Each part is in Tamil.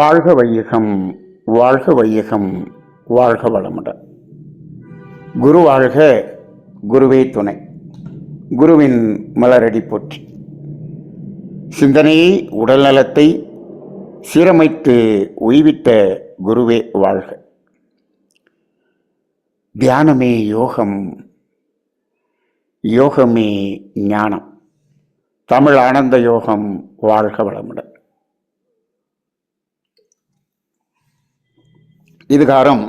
வாழ்க வையகம், வாழ்க வையகம், வாழ்க வளமுடன். குரு வாழ்க, குருவே துணை. குருவின் மலரடி போற்றி. சிந்தனையை, உடல் நலத்தை சீரமைத்து உய்வித்த குருவே வாழ்க. தியானமே யோகம், யோகமே ஞானம். தமிழ் ஆனந்த யோகம். வாழ்க வளமுடன். இதுகாரம்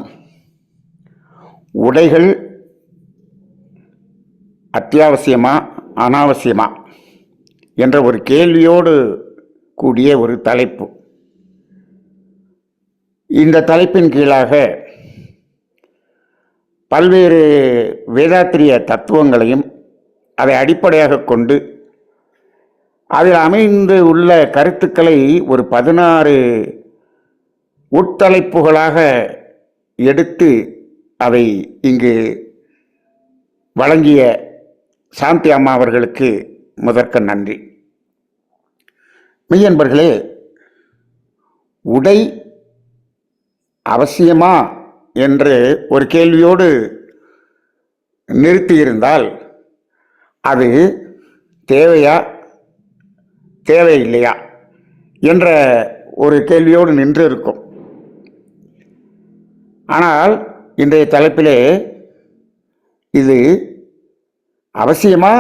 உடைகள் அத்தியாவசியமா அனாவசியமா என்ற ஒரு கேள்வியோடு கூடிய ஒரு தலைப்பு. இந்த தலைப்பின் கீழாக பல்வேறு வேதாத்திரிய தத்துவங்களையும் அதை அடிப்படையாக கொண்டு அதில் அமைந்து உள்ள கருத்துக்களை ஒரு 16 உட்தலைப்புகளாக எடுத்து அதை இங்கு வழங்கிய சாந்தி அம்மா அவர்களுக்கு முதற்க நன்றி. மெய்யன்பர்களே, உடை அவசியமா என்று ஒரு கேள்வியோடு நிறுத்தியிருந்தால் அது தேவையா தேவையில்லையா என்ற ஒரு கேள்வியோடு நின்று இருக்கும். ஆனால் இன்றைய தலைப்பிலே இது அவசியமா,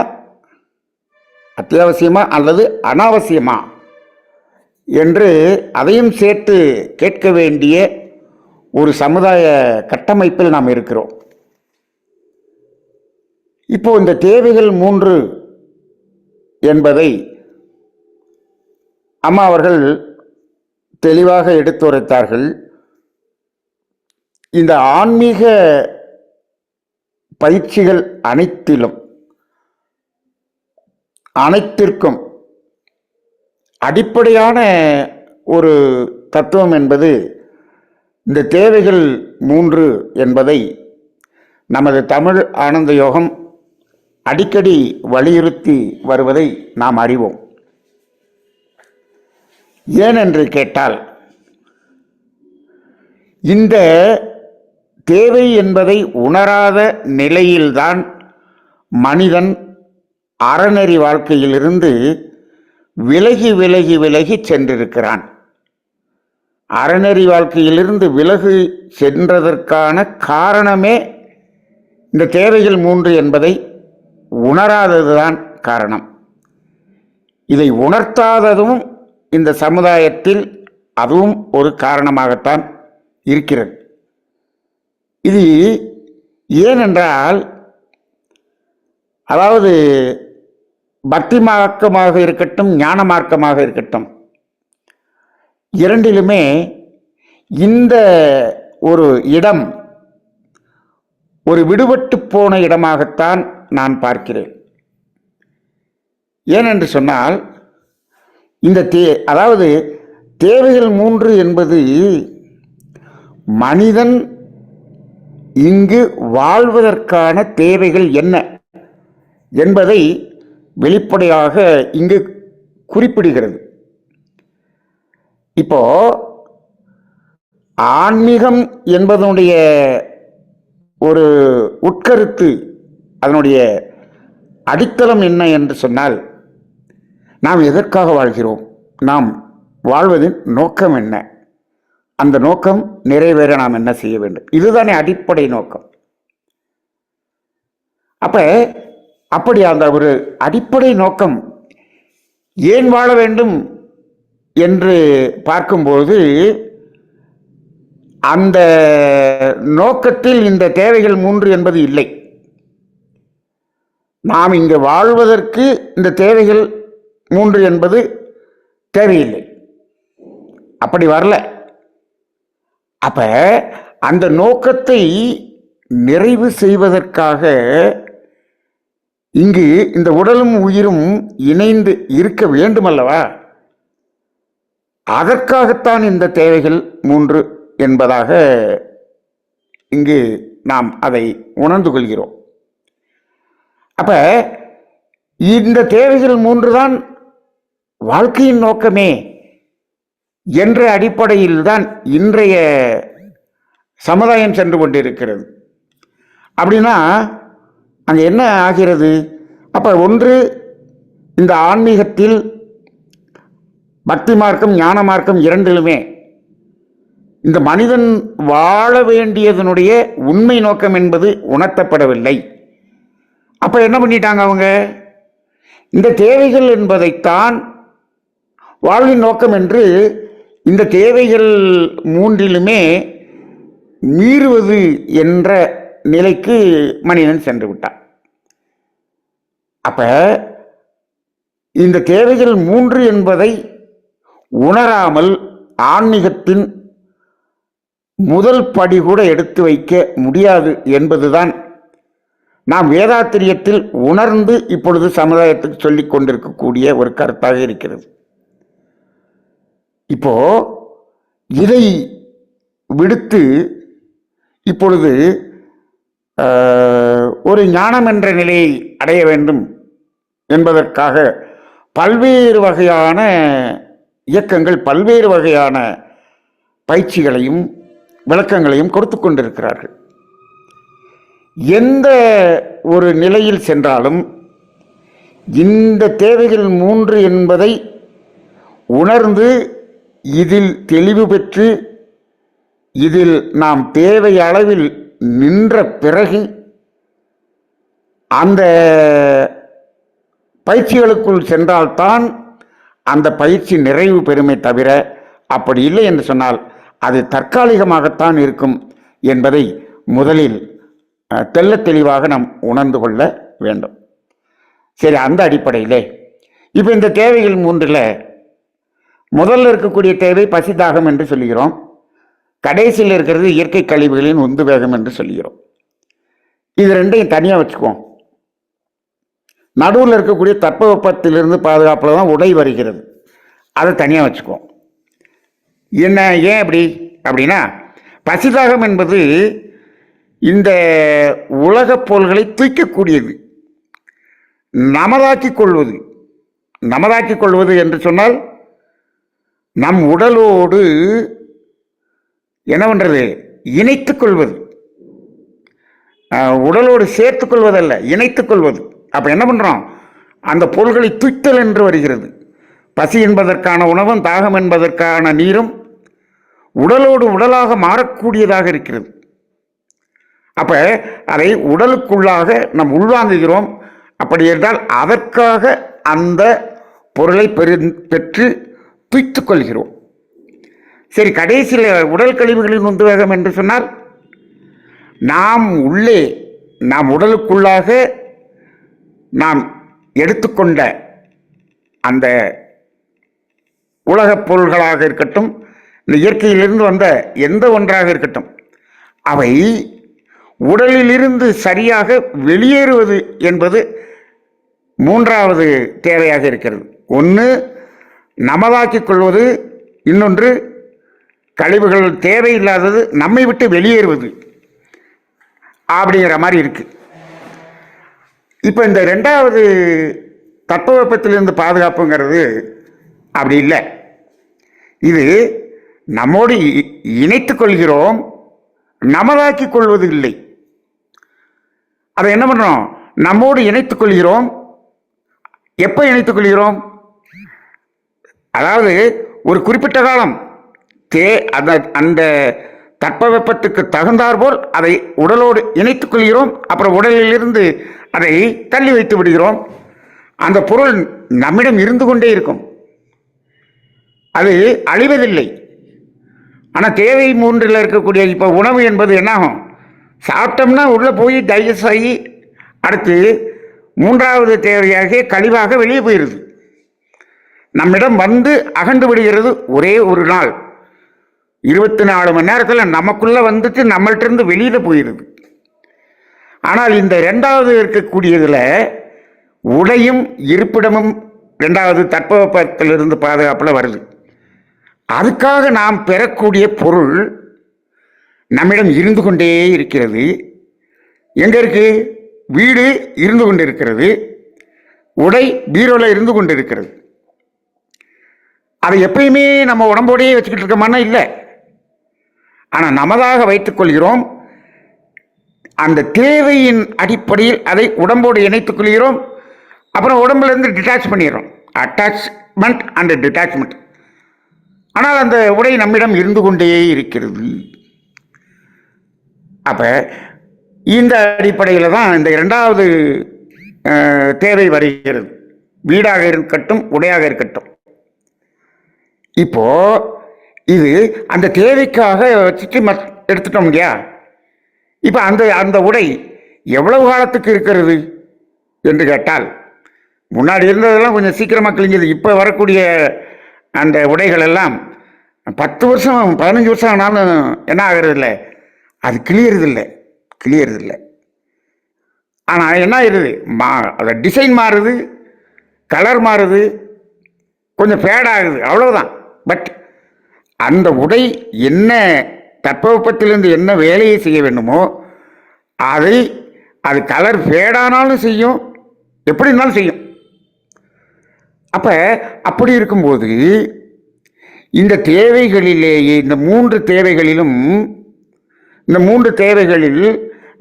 அத்தியாவசியமா அல்லது அனாவசியமா என்று அதையும் சேர்த்து கேட்க வேண்டிய ஒரு சமுதாய கட்டமைப்பில் நாம் இருக்கிறோம். இப்போ இந்த தேவைகள் 3 என்பதை அம்மா அவர்கள் தெளிவாக எடுத்துரைத்தார்கள். இந்த ஆன்மீக பயிற்சிகள் அனைத்திற்கும் அடிப்படையான ஒரு தத்துவம் என்பது இந்த தேவைகள் 3 என்பதை நமது தமிழ் ஆனந்த யோகம் அடிக்கடி வலியுறுத்தி வருவதை நாம் அறிவோம். ஏனென்று கேட்டால், இந்த தேவை என்பதை உணராத நிலையில்தான் மனிதன் அறநெறி வாழ்க்கையிலிருந்து விலகி விலகி விலகி சென்றிருக்கிறான். அறநெறி வாழ்க்கையிலிருந்து விலகி சென்றதற்கான காரணமே இந்த தேவைகள் 3 என்பதை உணராததுதான் காரணம். இதை உணர்த்தாததும் இந்த சமுதாயத்தில் அதுவும் ஒரு காரணமாகத்தான் இருக்கிறது. இது ஏனென்றால், அதாவது பக்தி மார்க்கமாக இருக்கட்டும், ஞான மார்க்கமாக இருக்கட்டும், இரண்டிலுமே இந்த ஒரு இடம் ஒரு விடுபட்டு போன இடமாகத்தான் நான் பார்க்கிறேன். ஏனென்று சொன்னால், இந்த அதாவது தேவைகள் 3 என்பது மனிதன் இங்கு வாழ்வதற்கான தேவைகள் என்ன என்பதை வெளிப்படையாக இங்கு குறிப்பிடுகிறது. இப்போ ஆன்மீகம் என்பதனுடைய ஒரு உட்கருத்து, அதனுடைய அடித்தளம் என்ன என்று சொன்னால், நாம் எதற்காக வாழ்கிறோம், நாம் வாழ்வதின் நோக்கம் என்ன, அந்த நோக்கம் நிறைவேற நாம் என்ன செய்ய வேண்டும், இதுதானே அடிப்படை நோக்கம். அப்படி அந்த ஒரு அடிப்படை நோக்கம் ஏன் வாழ வேண்டும் என்று பார்க்கும்போது, அந்த நோக்கத்தில் இந்த தேவைகள் 3 என்பது இல்லை. நாம் இங்கு வாழ்வதற்கு இந்த தேவைகள் 3 என்பது தேவையில்லை, அப்படி வரல. அந்த நோக்கத்தை நிறைவு செய்வதற்காக இங்கு இந்த உடலும் உயிரும் இணைந்து இருக்க வேண்டுமல்லவா? அதற்காகத்தான் இந்த தேவைகள் 3 என்பதாக இங்கு நாம் அதை உணர்ந்து கொள்கிறோம். இந்த தேவைகள் 3 தான் வாழ்க்கையின் நோக்கமே என்ற அடிப்படையில் தான் இன்றைய சமுதாயம் சென்று கொண்டிருக்கிறது. அப்படின்னா அங்கே என்ன ஆகிறது? அப்போ ஒன்று, இந்த ஆன்மீகத்தில் பக்தி மார்க்கம் ஞான மார்க்கம் இரண்டிலுமே இந்த மனிதன் வாழ வேண்டியதனுடைய உண்மை நோக்கம் என்பது உணர்த்தப்படவில்லை. அப்போ என்ன பண்ணிட்டாங்க அவங்க? இந்த தேவைகள் என்பதைத்தான் வாழ்வின் நோக்கம் என்று இந்த தேவைகள் மூன்றிலுமே மீறுவது என்ற நிலைக்கு மனிதன் சென்று விட்டான். அப்ப இந்த தேவைகள் மூன்று என்பதை உணராமல் ஆன்மீகத்தின் முதல் படி கூட எடுத்து வைக்க முடியாது என்பதுதான் நாம் வேதாத்திரியத்தில் உணர்ந்து இப்பொழுது சமுதாயத்துக்கு சொல்லிக் கொண்டிருக்கக்கூடிய ஒரு கருத்தாக இருக்கிறது. இப்போ இதை விடுத்து இப்பொழுது ஒரு ஞானம் என்ற நிலையை அடைய வேண்டும் என்பதற்காக பல்வேறு வகையான இயக்கங்கள் பல்வேறு வகையான பயிற்சிகளையும் விளக்கங்களையும் கொடுத்து கொண்டிருக்கிறார்கள். எந்த ஒரு நிலையில் சென்றாலும் இந்த தேவைகள் மூன்று என்பதை உணர்ந்து இதில் தெளிவு பெற்று இதில் நாம் தேவை அளவில் நின்ற பிறகு அந்த பயிற்சிகளுக்குள் சென்றால்தான் அந்த பயிற்சி நிறைவு பெறுமே தவிர அப்படி இல்லை என்று சொன்னால் அது தற்காலிகமாகத்தான் இருக்கும் என்பதை முதலில் தெள்ள தெளிவாக நாம் உணர்ந்து கொள்ள வேண்டும். சரி, அந்த அடிப்படையிலே இப்போ இந்த தேவைகள் மூன்றில் முதல்ல இருக்கக்கூடிய தேவை பசி தாகம் என்று சொல்லுகிறோம். கடைசியில் இருக்கிறது இயற்கை கழிவுகளின் உந்து வேகம் என்று சொல்லுகிறோம். இது ரெண்டையும் தனியாக வச்சுக்குவோம். நடுவில் இருக்கக்கூடிய தட்பவெப்பத்திலிருந்து பாதுகாப்பில் தான் உடை வருகிறது, அதை தனியாக வச்சுக்குவோம். என்ன, ஏன் அப்படி அப்படின்னா, பசிதாகம் என்பது இந்த உலகப் பொருள்களை தூக்கக்கூடியது, நமதாக்கிக் கொள்வது. நமதாக்கிக் கொள்வது என்று சொன்னால் நம் உடலோடு என்ன பண்ணுறது, இணைத்துக் கொள்வது. உடலோடு சேர்த்துக் கொள்வதல்ல, இணைத்துக் கொள்வது. அப்போ என்ன பண்ணுறோம், அந்த பொருள்களை தூய்த்தல் என்று வருகிறது. பசி என்பதற்கான உணவும் தாகம் என்பதற்கான நீரும் உடலோடு உடலாக மாறக்கூடியதாக இருக்கிறது. அப்போ அதை உடலுக்குள்ளாக நாம் உள்வாங்குகிறோம். அப்படி என்றால் அதற்காக அந்த பொருளை பெற்று தூய்த்துக் கொள்கிறோம். சரி, கடைசியில் உடல் கழிவுகளின் உந்து வேகம் என்று சொன்னால் நாம் உள்ளே நாம் உடலுக்குள்ளாக நாம் எடுத்துக்கொண்ட அந்த உலகப் பொருள்களாக இருக்கட்டும், இந்த இயற்கையிலிருந்து வந்த எந்த ஒன்றாக இருக்கட்டும், அவை உடலிலிருந்து சரியாக வெளியேறுவது என்பது மூன்றாவது தேவையாக இருக்கிறது. ஒன்று நமதாக்கிக் கொள்வது, இன்னொன்று கழிவுகள் தேவையில்லாதது நம்மை விட்டு வெளியேறுவது அப்படிங்கிற மாதிரி இருக்கு. இப்போ இந்த ரெண்டாவது தட்பவெப்பத்திலிருந்து பாதுகாப்புங்கிறது அப்படி இல்லை. இது நம்மோடு இணைத்துக் கொள்கிறோம், நமதாக்கிக் கொள்வது இல்லை. அதை என்ன பண்ணுறோம், நம்மோடு இணைத்துக் கொள்கிறோம். எப்போ இணைத்துக் கொள்கிறோம்? அதாவது ஒரு குறிப்பிட்ட காலம் அந்த தட்பவெப்பத்துக்கு தகுந்தாற்போல் அதை உடலோடு இணைத்துக் கொள்கிறோம். அப்புறம் உடலிலிருந்து அதை தள்ளி வைத்து விடுகிறோம். அந்த பொருள் நம்மிடம் இருந்து கொண்டே இருக்கும், அது அழிவதில்லை. ஆனால் தேவை மூன்றில் இருக்கக்கூடிய இப்போ உணவு என்பது என்னாகும், சாப்பிட்டோம்னா உள்ளே போய் டைஜஸ்ட் ஆகி அடுத்து மூன்றாவது தேவையாக கழிவாக வெளியே போயிடுது. நம்மிடம் வந்து அகண்டு விடுகிறது ஒரே ஒரு நாள். 24 மணி நேரத்தில் நமக்குள்ளே வந்துட்டு நம்மள்கிட்ட வெளியில் போயிடுது. ஆனால் இந்த ரெண்டாவது இருக்கக்கூடியதில் உடையும் இருப்பிடமும் ரெண்டாவது தட்பவெப்பத்திலிருந்து பாதுகாப்பில் வருது. அதுக்காக நாம் பெறக்கூடிய பொருள் நம்மிடம் இருந்து கொண்டே இருக்கிறது. எங்கே இருக்கு? வீடு இருந்து கொண்டு இருக்கிறது, உடை பீரோவில் இருந்து கொண்டு இருக்கிறது. அதை எப்பயுமே நம்ம உடம்போடையே வச்சுக்கிட்டு இருக்கோமான்னா இல்லை. ஆனால் நமதாக வைத்துக் கொள்கிறோம். அந்த தேவையின் அடிப்படையில் அதை உடம்போடு இணைத்துக் கொள்கிறோம். அப்புறம் உடம்புலேருந்து டிட்டாச் பண்ணிடுறோம். Attachment and detachment. ஆனால் அந்த உடை நம்மிடம் இருந்து கொண்டே இருக்கிறது. அப்போ இந்த அடிப்படையில் தான் இந்த இரண்டாவது தேவை வருகிறது. வீடாக இருக்கட்டும், உடையாக இருக்கட்டும். இப்போ இது அந்த தேவைக்காக வச்சுட்டு எடுத்துட்டோம் இல்லையா? இப்போ அந்த உடை எவ்வளவு காலத்துக்கு இருக்கிறது என்று கேட்டால், முன்னாடி இருந்ததெல்லாம் கொஞ்சம் சீக்கிரமாக கிழிஞ்சது. இப்போ வரக்கூடிய அந்த உடைகள் எல்லாம் 10 வருஷம் 15 வருஷம் ஆனாலும் என்ன ஆகிறது இல்லை, அது கிளியறதில்லை. ஆனால் என்ன ஆயிடுது, அந்த டிசைன் மாறுது, கலர் மாறுது, கொஞ்சம் ஃபேட் ஆகுது, அவ்வளவுதான். பட் அந்த உடை என்ன தட்பவெப்பத்திலிருந்து என்ன வேலையை செய்ய வேண்டுமோ அது கலர் ஃபேடானாலும் செய்யும், எப்படி இருந்தாலும் செய்யும். அப்படி இருக்கும்போது இந்த தேவைகளிலேயே இந்த மூன்று தேவைகளில்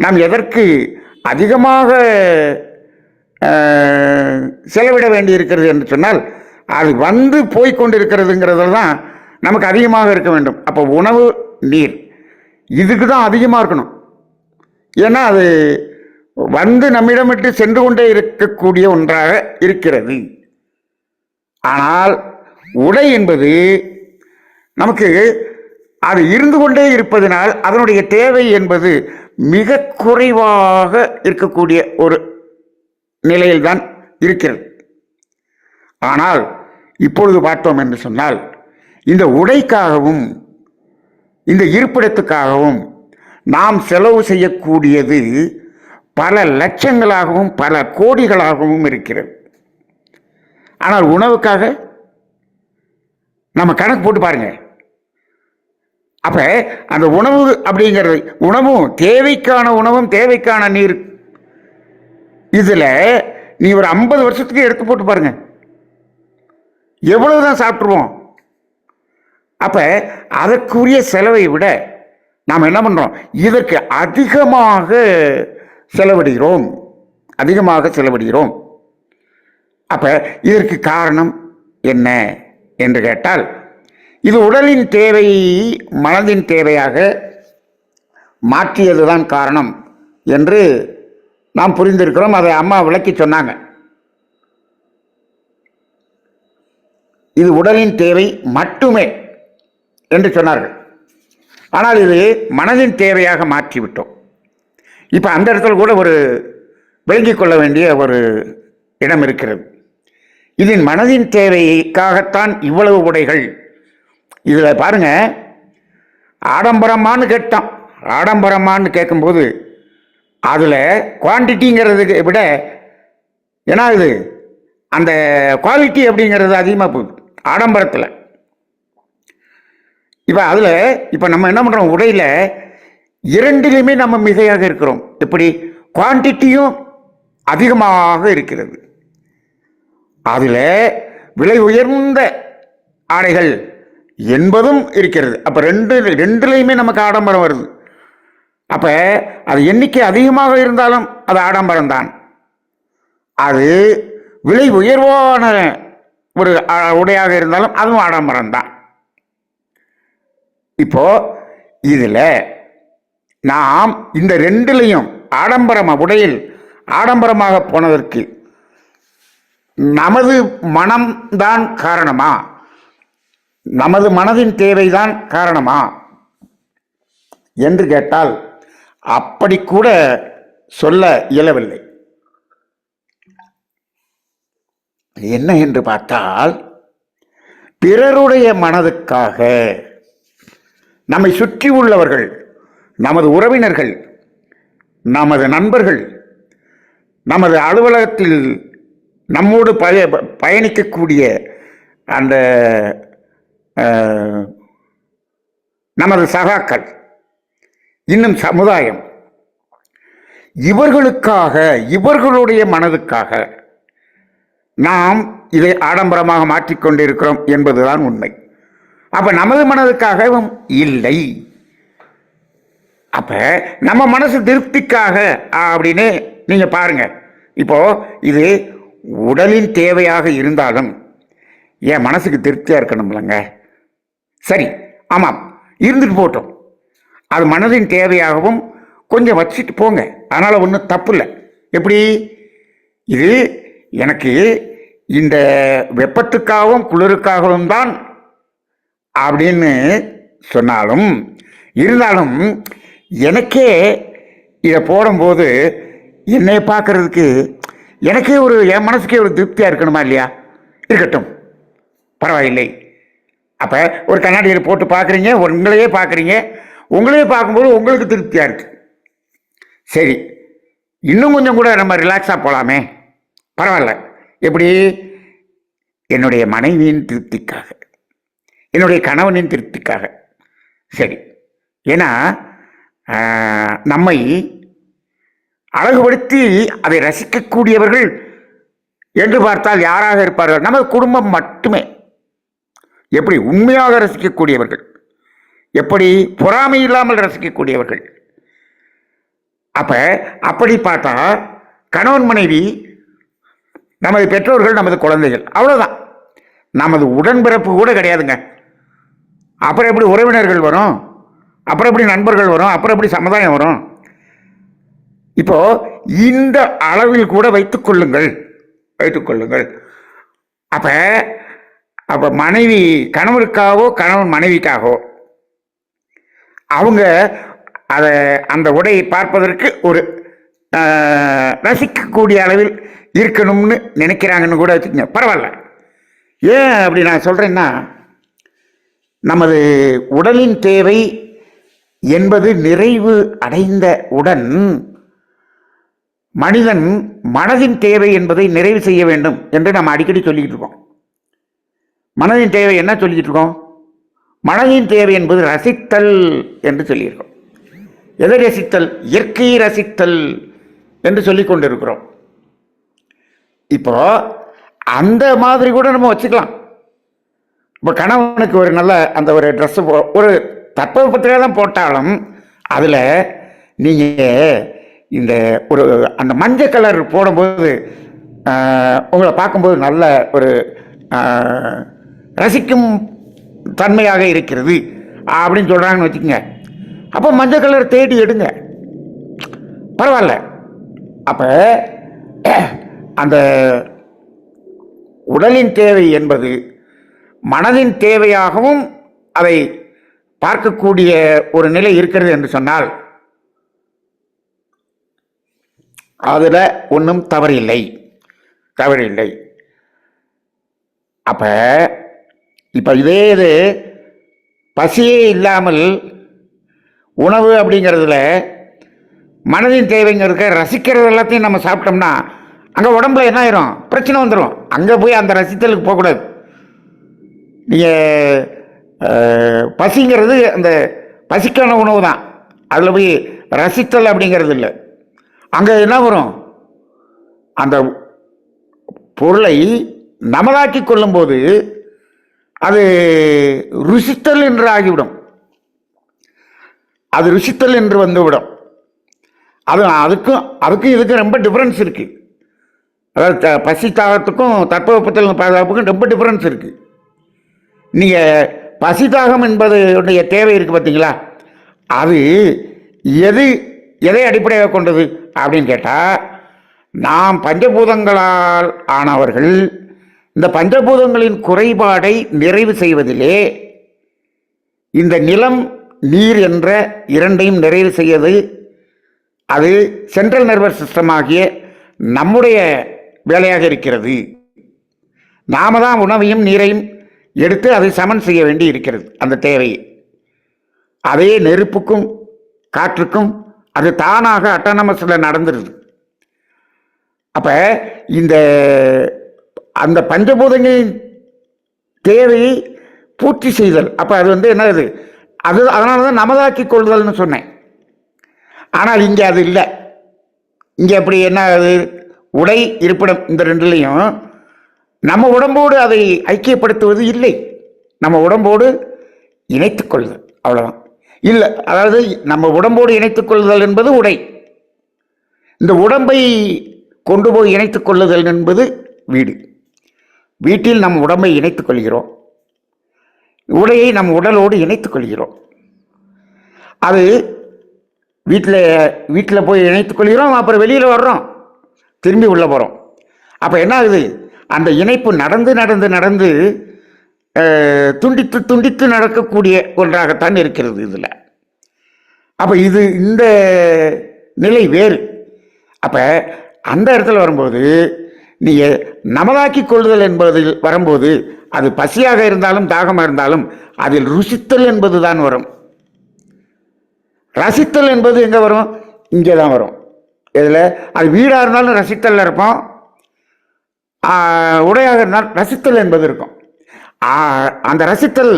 நாம் எதற்கு அதிகமாக செலவிட வேண்டியிருக்கிறது என்று சொன்னால், அது வந்து போய்கொண்டிருக்கிறதுங்கிறது தான் நமக்கு அதிகமாக இருக்க வேண்டும். அப்போ உணவு, நீர் இதுக்கு தான் அதிகமாக இருக்கணும். ஏன்னா அது வந்து நம்மிடம் விட்டு சென்று கொண்டே இருக்கக்கூடிய ஒன்றாக இருக்கிறது. ஆனால் உடை என்பது நமக்கு அது இருந்து கொண்டே இருப்பதனால் அதனுடைய தேவை என்பது மிக குறைவாக இருக்கக்கூடிய ஒரு நிலையில்தான் இருக்கிறது. ஆனால் இப்பொழுது பார்த்தோம் என்று சொன்னால், இந்த உடைக்காகவும் இந்த இருப்பிடத்துக்காகவும் நாம் செலவு செய்யக்கூடியது பல லட்சங்களாகவும் பல கோடிகளாகவும் இருக்கிறது. ஆனால் உணவுக்காக நம்ம கணக்கு போட்டு பாருங்க. அப்ப அந்த உணவு அப்படிங்கிறது, உணவும் தேவைக்கான உணவும் தேவைக்கான நீர், இதுல நீ ஒரு 50 வருஷத்துக்கு எடுத்து போட்டு பாருங்க, எவ்வளவுதான் சாப்பிட்டுருவோம். அப்ப அதற்குரிய செலவை விட நாம் என்ன பண்றோம், இதற்கு அதிகமாக செலவிடுகிறோம். அப்ப இதற்கு காரணம் என்ன என்று கேட்டால், இது உடலின் தேவையை மனதின் தேவையாக மாற்றியதுதான் காரணம் என்று நாம் புரிந்திருக்கிறோம். அதை அம்மா விளக்கி சொன்னாங்க. இது உடலின் தேவை மட்டுமே என்று சொன்னார்கள். ஆனால் இது மனதின் தேவையாக மாற்றிவிட்டோம். இப்போ அந்த இடத்துல கூட ஒரு விளங்கிக் கொள்ள வேண்டிய ஒரு இடம் இருக்கிறது. இதன் மனதின் தேவைக்காகத்தான் இவ்வளவு உடைகள். இதில் பாருங்க, ஆடம்பரமானு கேட்டோம். ஆடம்பரமானு கேட்கும்போது அதில் குவான்டிட்டிங்கிறதுக்கு விட ஏன்னா இது அந்த குவாலிட்டி அப்படிங்கிறது அதிகமாக போகுது ஆடம்பரத்தில். இப்போ நம்ம என்ன பண்ணுறோம், உடையில் இரண்டிலுமே நம்ம மிகையாக இருக்கிறோம். எப்படி, குவான்டிட்டியும் அதிகமாக இருக்கிறது, அதில் விலை உயர்ந்த ஆடைகள் என்பதும் இருக்கிறது. அப்போ ரெண்டுலையுமே நமக்கு ஆடம்பரம் வருது. அப்போ அது எண்ணிக்கை அதிகமாக இருந்தாலும் அது ஆடம்பரம் தான். அது விலை உயர்வான ஒரு உடையாக இருந்தாலும் அதுவும் ஆடம்பரம் தான். இப்போ இதில் நாம் இந்த ரெண்டுலையும் உடையில் ஆடம்பரமாக போனதற்கு நமது மனம்தான் காரணமா, நமது மனதின் தேவைதான் காரணமா என்று கேட்டால் அப்படி கூட சொல்ல இயலவில்லை. என்ன என்று பார்த்தால், பிறருடைய மனதுக்காக நம்மை சுற்றி உள்ளவர்கள், நமது உறவினர்கள், நமது நண்பர்கள், நமது அலுவலகத்தில் நம்மோடு பயணிக்கக்கூடிய அந்த நமது சகாக்கள், இன்னும் சமுதாயம், இவர்களுக்காக, இவர்களுடைய மனதுக்காக நாம் இதை ஆடம்பரமாக மாற்றிக்கொண்டிருக்கிறோம் என்பதுதான் உண்மை. அப்ப நமது மனதுக்காகவும் இல்லை. அப்ப நம்ம மனசு திருப்திக்காக அப்படின்னு நீங்க பாருங்க. இப்போ இது உடலின் தேவையாக இருந்தாலும் என் மனசுக்கு திருப்தியா இருக்கணும்லங்க. சரி, ஆமாம், இருந்துட்டு போட்டோம். அது மனதின் தேவையாகவும் கொஞ்சம் வச்சுட்டு போங்க. அதனால ஒன்றும் தப்பு இல்லை. எப்படி இது எனக்கு இந்த வெப்பத்துக்காகவும் குளிருக்காகவும் தான் அப்படின்னு சொன்னாலும் இருந்தாலும் எனக்கே இதை போடும்போது என்னை பார்க்கறதுக்கு எனக்கே என் மனசுக்கே ஒரு திருப்தியாக இருக்கணுமா இல்லையா? இருக்கட்டும், பரவாயில்லை. அப்போ ஒரு கண்ணாடியில் போட்டு பார்க்குறீங்க, உங்களையே பார்க்குறீங்க. உங்களையே பார்க்கும்போது உங்களுக்கு திருப்தியாக இருக்கு. சரி, இன்னும் கொஞ்சம் கூட நம்ம ரிலாக்ஸாக போகலாமே. பரவாயில்ல. எப்படி? என்னுடைய மனைவியின் திருப்திக்காக, என்னுடைய கணவனின் திருப்திக்காக. சரி, ஏன்னா நம்மை அழகுபடுத்தி அதை ரசிக்கக்கூடியவர்கள் என்று பார்த்தால் யாராக இருப்பார்கள்? நமது குடும்பம் மட்டுமே. எப்படி? உண்மையாக ரசிக்கக்கூடியவர்கள். எப்படி? பொறாமை இல்லாமல் ரசிக்கக்கூடியவர்கள். அப்படி பார்த்தா கணவன் மனைவி, நமது பெற்றோர்கள், நமது குழந்தைகள், அவ்வளோதான். நமது உடன்பிறப்பு கூட கிடையாதுங்க. அப்புறம் எப்படி உறவினர்கள் வரும்? அப்புறம் எப்படி நண்பர்கள் வரும்? அப்புறம் எப்படி சமுதாயம் வரும்? இப்போ இந்த அளவில் கூட வைத்துக் கொள்ளுங்கள். அப்ப மனைவி கணவனுக்காகவோ கணவன் மனைவிக்காகவோ அவங்க அந்த உடையை பார்ப்பதற்கு ஒரு ரசிக்கக்கூடிய அளவில் இருக்கணும்னு நினைக்கிறாங்கன்னு கூட வச்சுக்கோங்க. பரவாயில்ல. ஏன் அப்படி நான் சொல்றேன்னா, நமது உடலின் தேவை என்பது நிறைவு அடைந்த உடன் மனிதன் மனதின் தேவை என்பதை நிறைவு செய்ய வேண்டும் என்று நம்ம அடிக்கடி சொல்லிக்கிட்டு இருக்கோம். மனதின் தேவை என்ன சொல்லிக்கிட்டு இருக்கோம்? மனதின் தேவை என்பது ரசித்தல் என்று சொல்லியிருக்கோம். எதை ரசித்தல்? இயற்கையை ரசித்தல் என்று சொல்லிக் கொண்டிருக்கிறோம். இப்போ அந்த மாதிரி கூட நம்ம வச்சுக்கலாம். இப்போ கணவனுக்கு ஒரு நல்ல ஒரு ட்ரெஸ்ஸு ஒரு தட்பவெப்பத்திலே தான் போட்டாலும் அதில் நீங்கள் இந்த அந்த மஞ்சள் கலர் போடும்போது உங்களை பார்க்கும்போது நல்ல ஒரு ரசிக்கும் தன்மையாக இருக்கிறது அப்படின்னு சொல்கிறாங்கன்னு வச்சுக்கோங்க. அப்போ மஞ்சள் கலர் தேடி எடுங்க, பரவாயில்ல. அப்போ அந்த உடலின் தேவை என்பது மனதின் தேவையாகவும் அதை பார்க்கக்கூடிய ஒரு நிலை இருக்கிறது என்று சொன்னால் அதில் ஒன்றும் தவறில்லை. இப்போ இதே இது பசியே இல்லாமல் உணவு அப்படிங்கிறதுல மனதின் தேவைங்கிறதுக்கு ரசிக்கிறது எல்லாத்தையும் நம்ம சாப்பிட்டோம்னா அங்கே உடம்புல என்ன ஆயிரும்? பிரச்சனை வந்துடும். அங்கே போய் அந்த ரசித்தலுக்கு போகக்கூடாது. நீங்கள் பசிங்கிறது அந்த பசிக்கான உணவு தான், அதில் போய் ரசித்தல் அப்படிங்கிறது இல்லை. அங்கே என்ன வரும்? அந்த பொருளை நமதாக்கி கொள்ளும்போது அது ருசித்தல் என்று ஆகிவிடும். அது ருசித்தல் என்று வந்துவிடும். அதுக்கும் இதுக்கும் ரொம்ப டிஃப்ரென்ஸ் இருக்கு. அதாவது பசி தாகத்துக்கும் தட்பவெப்பத்தல் பாதுகாப்புக்கும் ரொம்ப டிஃப்ரென்ஸ் இருக்கு. நீங்கள் பசி தாகம் என்பதுடைய தேவை இருக்கு பார்த்தீங்களா? அது எதை அடிப்படையாக கொண்டது அப்படின்னு கேட்டால், நாம் பஞ்சபூதங்களால் ஆனவர்கள். இந்த பஞ்சபூதங்களின் குறைபாடை நிறைவு செய்வதிலே இந்த நிலம் நீர் என்ற இரண்டையும் நிறைவு செய்வது அது சென்ட்ரல் நர்வஸ் சிஸ்டம் ஆகிய நம்முடைய வேலையாக இருக்கிறது. நாம தான் உணவையும் நீரையும் எடுத்து அதை சமன் செய்ய வேண்டி இருக்கிறது. அந்த தேவையை அதே நெருப்புக்கும் காற்றுக்கும் அது தானாக அட்டானமஸில் நடந்துருது. அப்போ அந்த பஞ்சபூதங்களின் தேவையை பூர்த்தி செய்தல். அப்போ அது என்னது? அதனால தான் நமதாக்கி கொள்ளுதல்னு சொன்னேன். ஆனால் இங்கே அது இல்லை. இங்கே எப்படி என்ன? அது உடை, இருப்பிடம், இந்த ரெண்டுலேயும் நம்ம உடம்போடு அதை ஐக்கியப்படுத்துவது இல்லை, நம்ம உடம்போடு இணைத்துக் கொள்ளுதல், அவ்வளவுதான். இல்லை, அதாவது நம்ம உடம்போடு இணைத்துக் கொள்ளுதல் என்பது உடை, இந்த உடம்பை கொண்டு போய் இணைத்துக் கொள்ளுதல் என்பது வீடு. வீட்டில் நம் உடம்பை இணைத்துக் கொள்கிறோம், உடையை நம் உடலோடு இணைத்துக் கொள்கிறோம். அது வீட்டில் போய் இணைத்துக் கொள்கிறோம், அப்புறம் வெளியில் வர்றோம், திரும்பி உள்ளே போகிறோம். அப்போ என்ன ஆகுது, அந்த இணைப்பு நடந்து நடந்து நடந்து துண்டித்து துண்டித்து நடக்கக்கூடிய ஒன்றாகத்தான் இருக்கிறது இதில். அப்போ இந்த நிலை வேறு. அப்போ அந்த இடத்துல வரும்போது நீங்கள் நமதாக்கி கொள்ளுதல் என்பதில் வரும்போது அது பசியாக இருந்தாலும் தாகமாக இருந்தாலும் அதில் ருசித்தல் என்பது தான் வரும். ரசித்தல் என்பது எங்கே வரும்? இங்கே தான் வரும். இதில் அது வீடாக இருந்தாலும் ரசித்தல் இருப்போம், உடையாக இருந்தாலும் ரசித்தல் என்பது இருக்கும். அந்த ரசித்தல்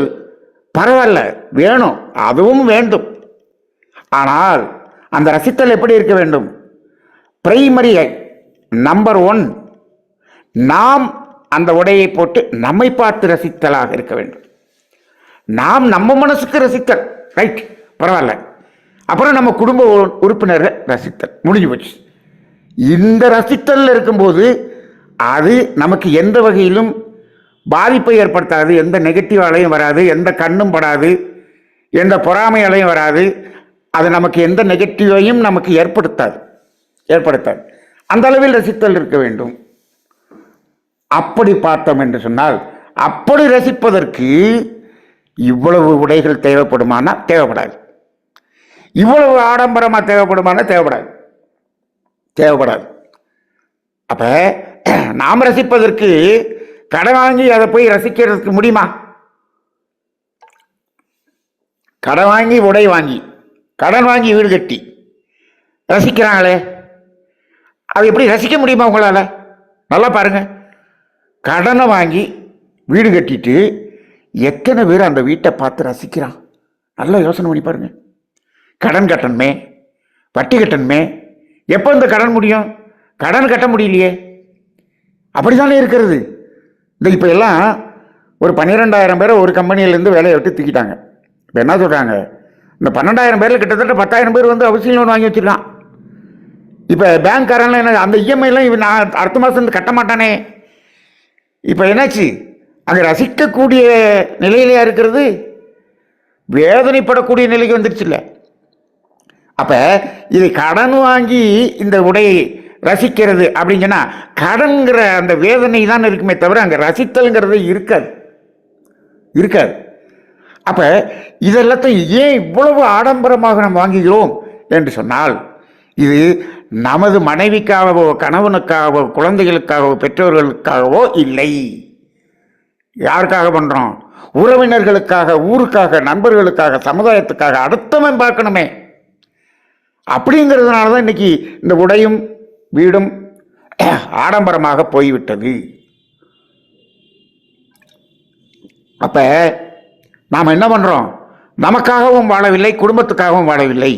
பரவாயில்ல, வேணும், அதுவும் வேண்டும். ஆனால் அந்த ரசித்தல் எப்படி இருக்க வேண்டும்? பிரைமரி நம்பர் 1, நாம் அந்த உடையை போட்டு நம்மை பார்த்து ரசித்தலாக இருக்க வேண்டும். நாம் நம்ம மனசுக்கு ரசித்தல், ரைட், பரவாயில்ல. அப்புறம் நம்ம குடும்ப உறுப்பினர் ரசித்தல், முடிஞ்சு போச்சு. இந்த ரசித்தல் இருக்கும்போது அது நமக்கு எந்த வகையிலும் பாதிப்பை ஏற்படுத்தாது, எந்த நெகட்டிவ் அலையும் வராது, எந்த கண்ணும் படாது, எந்த பொறாமை அலையும் வராது, அது நமக்கு எந்த நெகட்டிவையும் நமக்கு ஏற்படுத்தாது. அந்த அளவில் ரசித்தல் இருக்க வேண்டும். அப்படி பார்த்தோம் என்று சொன்னால், அப்படி ரசிப்பதற்கு இவ்வளவு உடைகள் தேவைப்படுமானா தேவைப்படாது, இவ்வளவு ஆடம்பரமா தேவைப்படுமானா தேவைப்படாது. அப்ப நாம் ரசிப்பதற்கு கடன் வாங்கி அதை போய் ரசிக்கிறதுக்கு முடியுமா? கடன் வாங்கி உடை வாங்கி கடன் வாங்கி வீடு கட்டி ரசிக்கிறாங்களே, அது எப்படி ரசிக்க முடியுமா உங்களால்? நல்லா பாருங்க, கடனை வாங்கி வீடு கட்டிட்டு எத்தனை பேர் அந்த வீட்டை பார்த்து ரசிக்கிறான்? நல்லா யோசனை பண்ணி பாருங்க. கடன் கட்டணுமே, வட்டி கட்டணுமே, எப்போ இந்த கடன் முடியும்? கடன் கட்ட முடியலையே. அப்படித்தானே இருக்கிறது. இப்போ எல்லாம் ஒரு 12,000 பேரை ஒரு கம்பெனியிலேருந்து வேலையை விட்டு தூக்கிட்டாங்க. இப்போ என்ன சொல்கிறாங்க, இந்த 12,000 பேரில் கிட்டத்தட்ட 10,000 பேர் வந்து அவசியம் லோன் வாங்கி வச்சுருக்கான். இப்போ பேங்க்காரன்லாம் என்ன, அந்த இஎம்ஐலாம் இவன் நான் அடுத்த மாதம் கட்ட மாட்டானே. இப்போ என்னாச்சு, அங்கே ரசிக்கக்கூடிய நிலையிலையா இருக்கிறது, வேதனைப்படக்கூடிய நிலைக்கு வந்துருச்சு இல்லை. அப்போ இது கடன் வாங்கி இந்த உடையை ரசிக்கிறது அப்படின்னு சொன்னால் கடன்கிற அந்த வேதனை தான் இருக்குமே தவிர அங்கே ரசித்தல்ங்கிறது இருக்காது. அப்போ இதெல்லாத்தையும் ஏன் இவ்வளவு ஆடம்பரமாக நாம் வாங்குகிறோம் என்று சொன்னால், இது நமது மனைவிக்காகவோ கணவனுக்காகவோ குழந்தைகளுக்காகவோ பெற்றோர்களுக்காகவோ இல்லை. யாருக்காக பண்ணுறோம்? உறவினர்களுக்காக, ஊருக்காக, நண்பர்களுக்காக, சமுதாயத்துக்காக, அடுத்தவன் பார்க்கணுமே. அப்படிங்கிறதுனால தான் இன்னைக்கு இந்த உடையும் வீடும் ஆடம்பரமாக போய்விட்டது. அப்ப நாம் என்ன பண்றோம்? நமக்காகவும் வாழவில்லை, குடும்பத்துக்காகவும் வாழவில்லை,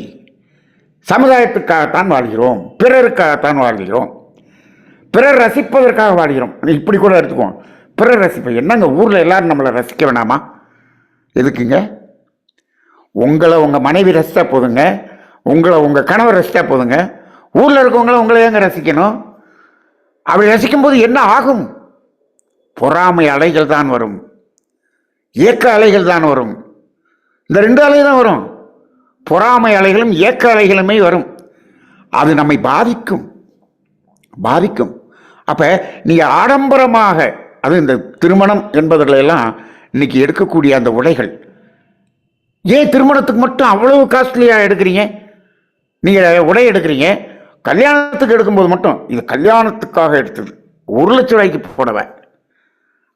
சமுதாயத்துக்காகத்தான் வாழ்கிறோம், பிறருக்காகத்தான் வாழ்கிறோம், பிறர் ரசிப்பதற்காக வாழ்கிறோம். இப்படி கூட எடுத்துக்குவோம், பிறர் ரசிப்ப என்னங்க, ஊரில் எல்லாரும் நம்மளை ரசிக்க வேணாமா? எதுக்குங்க? உங்களை உங்கள் மனைவி ரசித்தா போதுங்க, உங்களை உங்கள் கணவர் ரசித்தா போதுங்க, ஊரில் இருக்கவங்கள உங்களை ஏங்க ரசிக்கணும்? அப்படி ரசிக்கும்போது என்ன ஆகும்? பொறாமை அலைகள் தான் வரும், ஏக்க அலைகள் தான் வரும். இந்த 2 அலை தான் வரும், பொறாமை அலைகளும் ஏக்க அலைகளுமே வரும். அது நம்மை பாதிக்கும். அப்ப நீங்க ஆடம்பரமாக, அது இந்த திருமணம் என்பதிலெல்லாம் இன்னைக்கு எடுக்கக்கூடிய அந்த உடைகள், ஏன் திருமணத்துக்கு மட்டும் அவ்வளவு காஸ்ட்லியா எடுக்கிறீங்க? நீங்க உடை எடுக்கிறீங்க, கல்யாணத்துக்கு எடுக்கும்போது மட்டும், இது கல்யாணத்துக்காக எடுத்தது 1 லட்சம் ரூபாய்க்கு போடவை,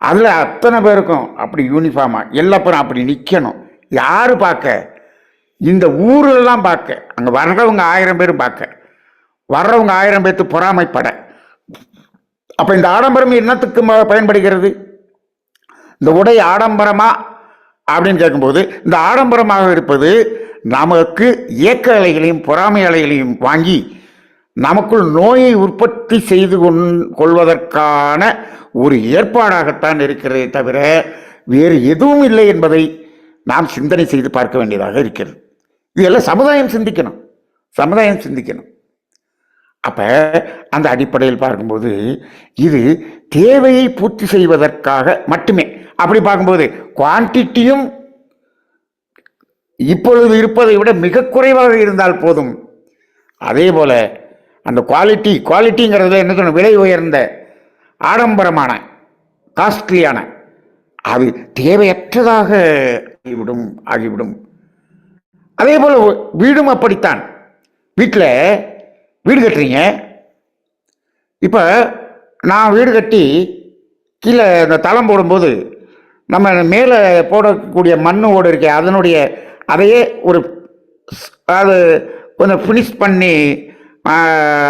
அதில் அத்தனை பேருக்கும் அப்படி யூனிஃபார்மா எல்லா பேரும் அப்படி நிற்கணும். யாரு பார்க்க? இந்த ஊரெல்லாம் பார்க்க, அங்கே வர்றவங்க 1000 பேரும் பார்க்க, வர்றவங்க 1000 பேர்த்து பொறாமைப்பட. அப்போ இந்த ஆடம்பரம் என்னத்துக்கு பயன்படுகிறது? இந்த உடை ஆடம்பரமா அப்படின்னு கேட்கும்போது, இந்த ஆடம்பரமாக இருப்பது நமக்கு ஏக்க அலைகளையும் பொறாமை அலைகளையும் வாங்கி நமக்குள் நோயை உற்பத்தி செய்து கொள்வதற்கான ஒரு ஏற்பாடாகத்தான் இருக்கிறதே தவிர வேறு எதுவும் இல்லை என்பதை நாம் சிந்தனை செய்து பார்க்க வேண்டியதாக இருக்கிறது. இதெல்லாம் சமுதாயம் சிந்திக்கணும், சமுதாயம் சிந்திக்கணும். அப்ப அந்த அடிப்படையில் பார்க்கும்போது இது தேவையை பூர்த்தி செய்வதற்காக மட்டுமே. அப்படி பார்க்கும்போது குவான்டிட்டியும் இப்பொழுது இருப்பதை விட மிக குறைவாக இருந்தால் போதும். அதே போல அந்த குவாலிட்டிங்கிறது என்ன சொன்ன, விலை உயர்ந்த ஆடம்பரமான காஸ்ட்லியான, அது தேவையற்றதாக ஆகிவிடும். அதே போல வீடும் அப்படித்தான். வீட்டில் வீடு கட்டுறீங்க. இப்போ நான் வீடு கட்டி கீழே இந்த தளம் போடும்போது நம்ம மேலே போடக்கூடிய மண் ஓடு இருக்கே, அதனுடைய அதையே ஒரு அது கொஞ்சம் ஃபினிஷ் பண்ணி,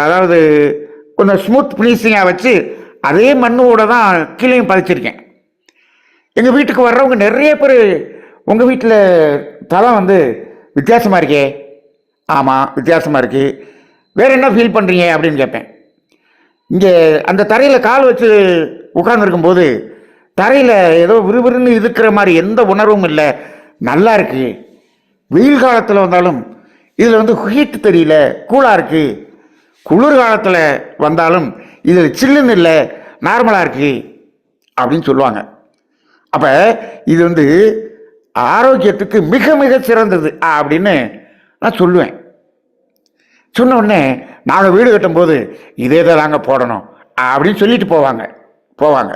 அதாவது கொஞ்சம் ஸ்மூத் ஃபினிஷிங்காக வச்சு அதே மண்ணோட தான் கீழேயும் பதிச்சிருக்கேன். எங்கள் வீட்டுக்கு வர்றவங்க நிறைய பேர், உங்கள் வீட்டில் தளம் வித்தியாசமாக இருக்கே. ஆமாம், வித்தியாசமாக இருக்குது. வேறு என்ன ஃபீல் பண்ணுறீங்க அப்படின்னு கேட்பேன். இங்கே அந்த தரையில் கால் வச்சு உட்கார்ந்துருக்கும்போது தரையில் ஏதோ விறுவிறுன்னு இருக்கிற மாதிரி எந்த உணர்வும் இல்லை, நல்லா இருக்குது. வெயில் காலத்தில் வந்தாலும் இதில் ஹீட் தெரியல, கூலாக இருக்குது. குளிர் காலத்தில் வந்தாலும் இதில் சில்லுன்னு இல்லை, நார்மலாக இருக்குது அப்படின்னு சொல்லுவாங்க. அப்போ இது ஆரோக்கியத்துக்கு மிக மிக சிறந்தது அப்படின்னு நான் சொல்லுவேன். சொன்ன உடனே நாங்கள் வீடு கட்டும்போது இதே தான் நாங்கள் போடணும் அப்படின்னு சொல்லிட்டு போவாங்க.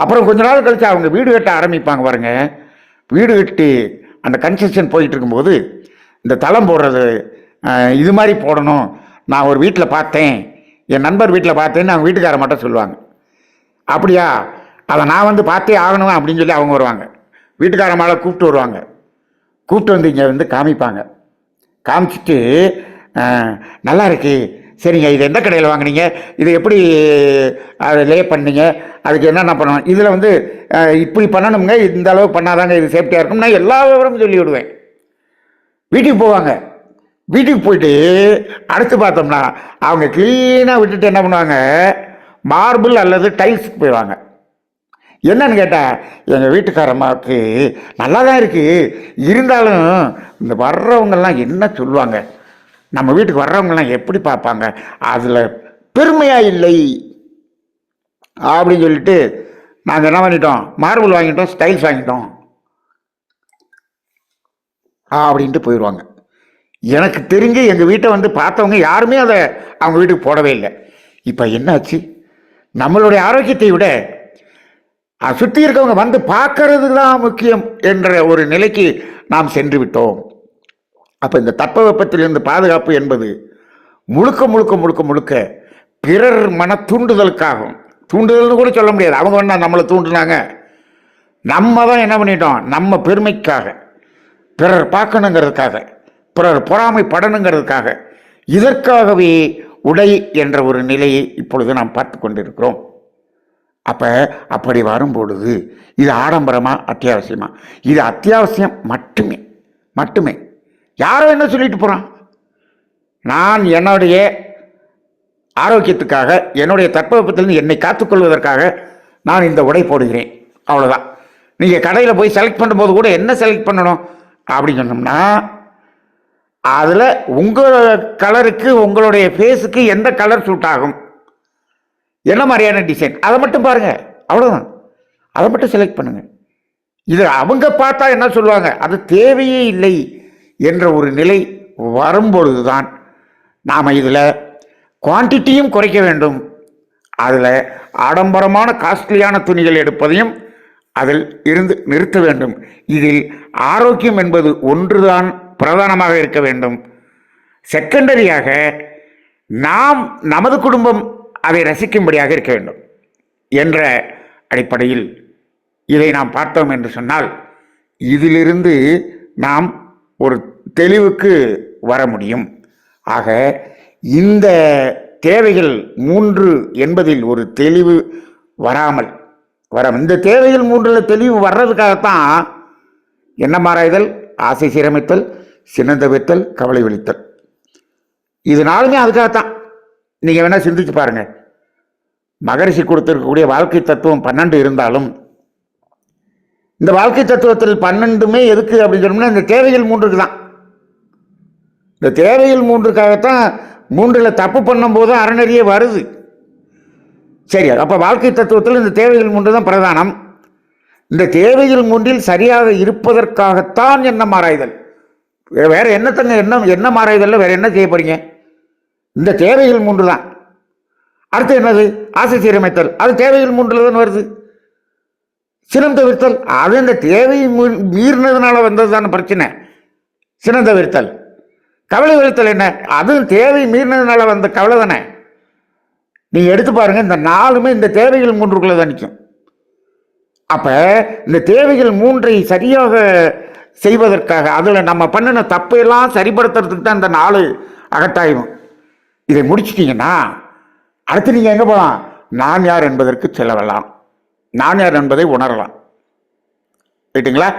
அப்புறம் கொஞ்ச நாள் கழிச்சு அவங்க வீடு கட்ட ஆரம்பிப்பாங்க பாருங்க. வீடு கட்டி அந்த கன்ஸ்ட்ரக்ஷன் போயிட்டு இருக்கும்போது இந்த தளம் போடுறது இது மாதிரி போடணும், நான் ஒரு வீட்டில் பார்த்தேன், என் நண்பர் வீட்டில் பார்த்தேன்னு அவங்க வீட்டுக்கார மட்டும் சொல்லுவாங்க. அப்படியா, அதை நான் பார்த்தே ஆகணும் அப்படின்னு சொல்லி அவங்க வருவாங்க. வீட்டுக்கார மேலே கூப்பிட்டு வருவாங்க. கூப்பிட்டு இங்கே காமிப்பாங்க. காமிச்சிட்டு நல்லா இருக்கு, சரிங்க, இது எந்த கடையில் வாங்கினீங்க, இது எப்படி அதை லே பண்ணீங்க, அதுக்கு என்னென்ன பண்ணணும், இதில் இப்படி பண்ணணுங்க, இந்த அளவு பண்ணாதாங்க இது சேஃப்டியாக இருக்கும், நான் எல்லா விவரமும் சொல்லி விடுவேன். வீட்டுக்கு போவாங்க. வீட்டுக்கு போயிட்டு அடுத்து பார்த்தோம்னா அவங்க க்ளீனாக விட்டுட்டு என்ன பண்ணுவாங்க, மார்பிள் அல்லது டைல்ஸுக்கு போயிடுவாங்க. என்னன்னு கேட்டால், எங்கள் வீட்டுக்காரம்மாவுக்கு நல்லா தான் இருக்குது, இருந்தாலும் இந்த வர்றவங்கெல்லாம் என்ன சொல்லுவாங்க, நம்ம வீட்டுக்கு வர்றவங்கெல்லாம் எப்படி பார்ப்பாங்க, அதில் பெருமையாக இல்லை அப்படின்னு சொல்லிட்டு நாங்கள் என்ன பண்ணிட்டோம், மார்பிள் வாங்கிட்டோம், டைல்ஸ் வாங்கிட்டோம் அப்படின்ட்டு போயிடுவாங்க. எனக்கு தெரிஞ்சு எங்கள் வீட்டை பார்த்தவங்க யாருமே அதை அவங்க வீட்டுக்கு போடவே இல்லை. இப்போ என்னாச்சு, நம்மளுடைய ஆரோக்கியத்தை விட சுற்றி இருக்கவங்க பார்க்கறது தான் முக்கியம் என்ற ஒரு நிலைக்கு நாம் சென்று விட்டோம். அப்போ இந்த தட்பவெப்பத்திலிருந்து பாதுகாப்பு என்பது முழுக்க முழுக்க முழுக்க முழுக்க பிறர் மன தூண்டுதலுக்காகும். தூண்டுதல்னு கூட சொல்ல முடியாது, அவங்க நம்மளை தூண்டுனாங்க, நம்ம தான் என்ன பண்ணிட்டோம், நம்ம பெருமைக்காக, பிறர் பார்க்கணுங்கிறதுக்காக, பிறர் பொறாமைப்படணுங்கிறதுக்காக, இதற்காகவே உடை என்ற ஒரு நிலையை இப்பொழுது நாம் பார்த்து கொண்டிருக்கிறோம். அப்போ அப்படி வரும்பொழுது இது ஆடம்பரமா அத்தியாவசியமா? இது அத்தியாவசியம் மட்டுமே. யாரோ என்ன சொல்லிட்டு போகிறான், நான் என்னுடைய ஆரோக்கியத்துக்காக, என்னுடைய தட்பவெப்பத்திலிருந்து என்னை காத்துக்கொள்வதற்காக நான் இந்த உடை போடுகிறேன், அவ்வளோதான். நீங்கள் கடையில் போய் செலக்ட் பண்ணும்போது கூட என்ன செலக்ட் பண்ணணும் அப்படின்னு சொன்னோம்னா, அதில் உங்கள் கலருக்கு, உங்களுடைய ஃபேஸுக்கு எந்த கலர் சூட் ஆகும், என்ன மாதிரியான டிசைன், அதை மட்டும் பாருங்கள், அவ்வளோதான். அதை மட்டும் செலக்ட் பண்ணுங்கள். இது அவங்க பார்த்தா என்ன சொல்லுவாங்க, அது தேவையே இல்லை என்ற ஒரு நிலை வரும்பொழுது தான் நாம் இதில் குவான்டிட்டியும் குறைக்க வேண்டும், அதில் ஆடம்பரமான காஸ்ட்லியான துணிகள் எடுப்பதையும் அதில் இருந்து நிறுத்த வேண்டும். இதில் ஆரோக்கியம் என்பது ஒன்றுதான் பிரதானமாக இருக்க வேண்டும். செகண்டரியாக நாம், நமது குடும்பம் அதை ரசிக்கும்படியாக இருக்க வேண்டும் என்ற அடிப்படையில் இதை நாம் பார்த்தோம் என்று சொன்னால், இதிலிருந்து நாம் ஒரு தெளிவுக்கு வர முடியும். ஆக இந்த தேவைகள் 3 என்பதில் ஒரு தெளிவு வராமல் இந்த தேவைகள் 3 தெளிவு வர்றதுக்காகத்தான் என்ன மாறாய்தல், ஆசை சீரமைத்தல், சினந்த வைத்தல், கவலை விழித்தல், இது நாளுமே அதுக்காகத்தான். நீங்கள் வேணால் சிந்திச்சு பாருங்கள். மகரிஷி கொடுத்திருக்கக்கூடிய வாழ்க்கை தத்துவம் 12 இருந்தாலும் இந்த வாழ்க்கை தத்துவத்தில் 12மே எதுக்கு அப்படின்னு சொன்னோம்னா இந்த தேவைகள் 3க்கு தான். இந்த தேவைகள் 3க்காகத்தான் 3ல் தப்பு பண்ணும்போது அறநெறியே வருது. சரி, அப்போ வாழ்க்கை தத்துவத்தில் இந்த தேவைகள் 3 தான் பிரதானம். இந்த தேவைகள் 3ல் சரியாக இருப்பதற்காகத்தான் எண்ணம் ஆராய்தல். வேற என்னத்தங்க எண்ணம் ஆராய்தல்ல வேற என்ன செய்ய போறீங்க? இந்த தேவைகள் 3 தான். அடுத்து என்னது? ஆசை சீரமைத்தல். அது தேவைகள் 3ல் தான் வருது. சினம் தவிர்த்தல், அது இந்த தேவையை மீறினதுனால வந்தது தானே பிரச்சனை. சினம் தவிர்த்தல். கவலை வெளுத்தல் என்ன? அதுவும் தேவை மீறினதுனால வந்த கவலை தானே. நீங்கள் எடுத்து பாருங்க, இந்த 4மே இந்த தேவைகள் 3க்குள்ளே தான் நிற்கும். அப்போ இந்த தேவைகள் 3ஐ சரியாக செய்வதற்காக அதில் நம்ம பண்ணின தப்பையெல்லாம் சரிப்படுத்துறதுக்கு தான் இந்த 4 அகத்தாய்வும். இதை முடிச்சிட்டிங்கன்னா அடுத்து நீங்கள் எங்கே போகலாம்? நான் யார் என்பதற்கு செல்லலாம். நான் யார் என்பதை உணரலாம். ரைட்டுங்களா?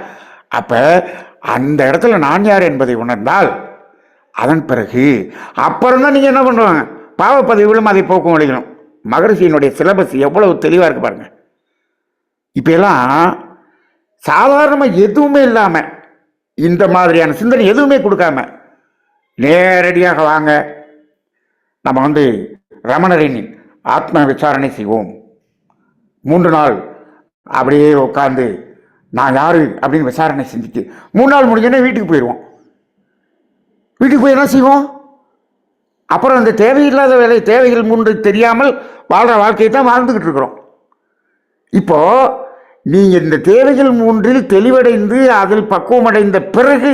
அப்போ அந்த இடத்துல நான் யார் என்பதை உணர்ந்தால் அதன் பிறகு அப்புறம் தான் நீங்கள் என்ன பண்ணுவாங்க? பாவப்பதிவுகளும் அதை போக்கும் வழிகளும். மகரிஷியினுடைய சிலபஸ் எவ்வளவு தெளிவாக இருக்கு பாருங்க. இப்போ எல்லாம் சாதாரணமாக எதுவுமே இல்லாமல் இந்த மாதிரியான சிந்தனை எதுவுமே கொடுக்காம நேரடியாக வாங்க, நம்ம ரமணரின் ஆத்ம விசாரணை செய்வோம். 3 நாள் அப்படியே உட்காந்து நான் யாரு அப்படின்னு விசாரணை செஞ்சுட்டு 3 நாள் முடிஞ்சோடனே வீட்டுக்கு போயிடுவோம். வீட்டுக்கு போய் என்ன செய்வோம்? அப்புறம் அந்த தேவையில்லாத வேலை, தேவைகள் 3 தெரியாமல் வாழ்கிற வாழ்க்கையை தான் வாழ்ந்துக்கிட்டு இருக்கிறோம். இப்போ நீங்கள் இந்த தேவைகள் 3ல் தெளிவடைந்து அதில் பக்குவமடைந்த பிறகு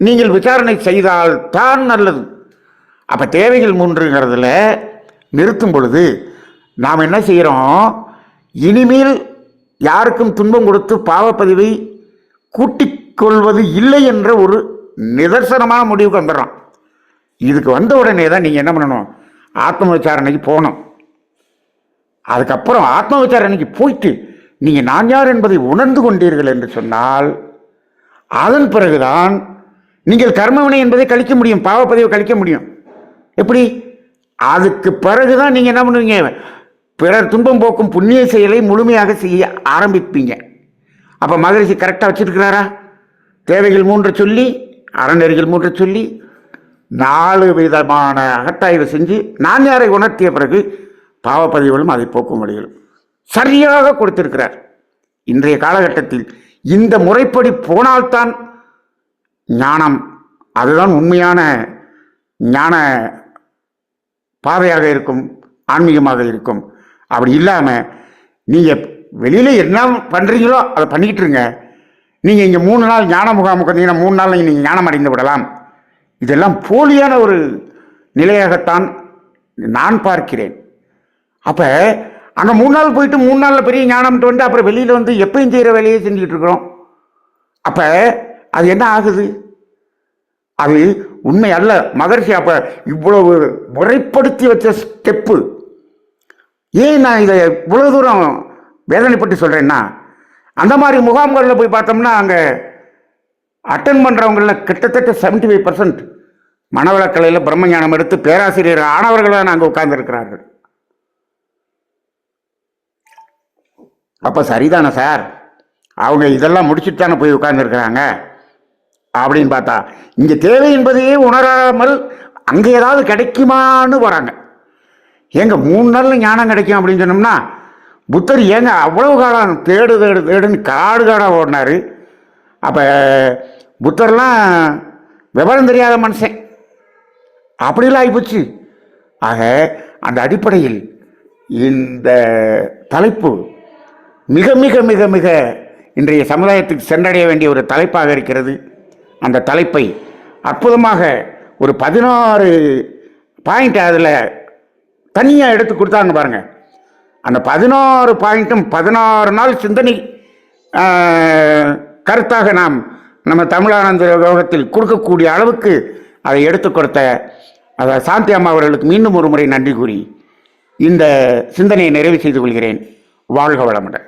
நீங்கள் விசாரணை செய்தால் தான் நல்லது. அப்போ தேவைகள் 3ங்கிறதுல நிறுத்தும் பொழுது நாம் என்ன செய்கிறோம்? இனிமேல் யாருக்கும் துன்பம் கொடுத்து பாவப்பதிவை கூட்டிக் கொள்வது இல்லை என்ற ஒரு நிதர்சனமான முடிவுக்கு வந்துடுறோம். இதுக்கு வந்த உடனே தான் நீங்கள் என்ன பண்ணணும்? ஆத்ம விசாரணைக்கு போகணும். அதுக்கப்புறம் ஆத்ம விசாரணைக்கு போயிட்டு நீங்கள் நான் யார் என்பதை உணர்ந்து கொண்டீர்கள் என்று சொன்னால் அதன் பிறகுதான் நீங்கள் கர்மவினை என்பதை கழிக்க முடியும், பாவப்பதிவை கழிக்க முடியும். எப்படி? அதுக்கு பிறகுதான் நீங்கள் என்ன பண்ணுவீங்க? பிறர் துன்பம் போக்கும் புண்ணிய செயலை முழுமையாக செய்ய ஆரம்பிப்பீங்க. அப்போ மகரிஷி கரெக்டாக வச்சிருக்கிறாரா? தேவைகள் 3 சொல்லி, அறநெறிகள் 3 சொல்லி 4 விதமான அகத்தாய்வு செஞ்சு நான் யாரை உணர்த்திய பிறகு பாவப்பதிவுகளும் அதை போக்கும் வழிகளும் சரியாக கொடுத்திருக்கிறார். இன்றைய காலகட்டத்தில் இந்த முறைப்படி போனால்தான் ஞானம், அதுதான் உண்மையான ஞான பாதையாக இருக்கும், ஆன்மீகமாக இருக்கும். அப்படி இல்லாமல் நீங்கள் வெளியில் என்ன பண்ணுறீங்களோ அதை பண்ணிக்கிட்டு இருங்க. நீங்கள் இங்கே 3 நாள் ஞான முகாம் உட்காந்தீங்கன்னா 3 நாளில் நீங்கள் ஞானம் அடைந்து விடலாம். இதெல்லாம் போலியான ஒரு நிலையாகத்தான் நான் பார்க்கிறேன். அப்போ அங்கே 3 நாள் போயிட்டு 3 நாளில் பெரிய ஞானம்ட்டு வந்து அப்புறம் வெளியில் வந்து எப்பயும் செய்கிற வேலையை செஞ்சுக்கிட்டு இருக்கிறோம். அப்போ அது என்ன ஆகுது? அது உண்மை அல்ல. மகரிஷி அப்போ இவ்வளவு முறைப்படுத்தி வச்ச ஸ்டெப்பு. ஏன் நான் இதை இவ்வளோ தூரம் வேதனைப்பட்டு சொல்கிறேன்னா, அந்த மாதிரி முகாம்களில் போய் பார்த்தோம்னா அங்கே அட்டன் பண்ணுறவங்களில் கிட்டத்தட்ட 75% மனவளக்கலையில் பிரம்மஞானம் எடுத்து பேராசிரியர் ஆனவர்களாக அங்கே உட்கார்ந்துருக்கிறார்கள். அப்போ சரிதானே சார், அவங்க இதெல்லாம் முடிச்சுட்டு தானே போய் உட்கார்ந்துருக்கிறாங்க அப்படின்னு பார்த்தா இங்கே தேவை என்பதையே உணராமல் அங்கே ஏதாவது கிடைக்குமான்னு வராங்க. ஏங்க 3 நாளில் ஞானம் கிடைக்கும் அப்படின்னு சொன்னோம்னா புத்தர் ஏங்க அவ்வளவு காலம் தேடுன்னு காடாக ஓடினார்? அப்போ புத்தர்லாம் விவரம் தெரியாத மனுஷன் அப்படிலாம் ஆகிப்போச்சு. ஆக அந்த அடிப்படையில் இந்த தலைப்பு மிக மிக மிக மிக இன்றைய சமுதாயத்துக்கு சென்றடைய வேண்டிய ஒரு தலைப்பாக இருக்கிறது. அந்த தலைப்பை அற்புதமாக ஒரு 16 பாயிண்ட் அதில் தனியாக எடுத்து கொடுத்தாங்க பாருங்கள். அந்த 16 பாயிண்ட்டும் 16 நாள் சிந்தனை கருத்தாக நம்ம தமிழானந்த யோகத்தில் கொடுக்கக்கூடிய அளவுக்கு அதை எடுத்து கொடுத்த சாந்தி அம்மா அவர்களுக்கு மீண்டும் ஒரு முறை நன்றி கூறி இந்த சிந்தனையை நிறைவு செய்து கொள்கிறேன். வாழ்க வளமுடன்.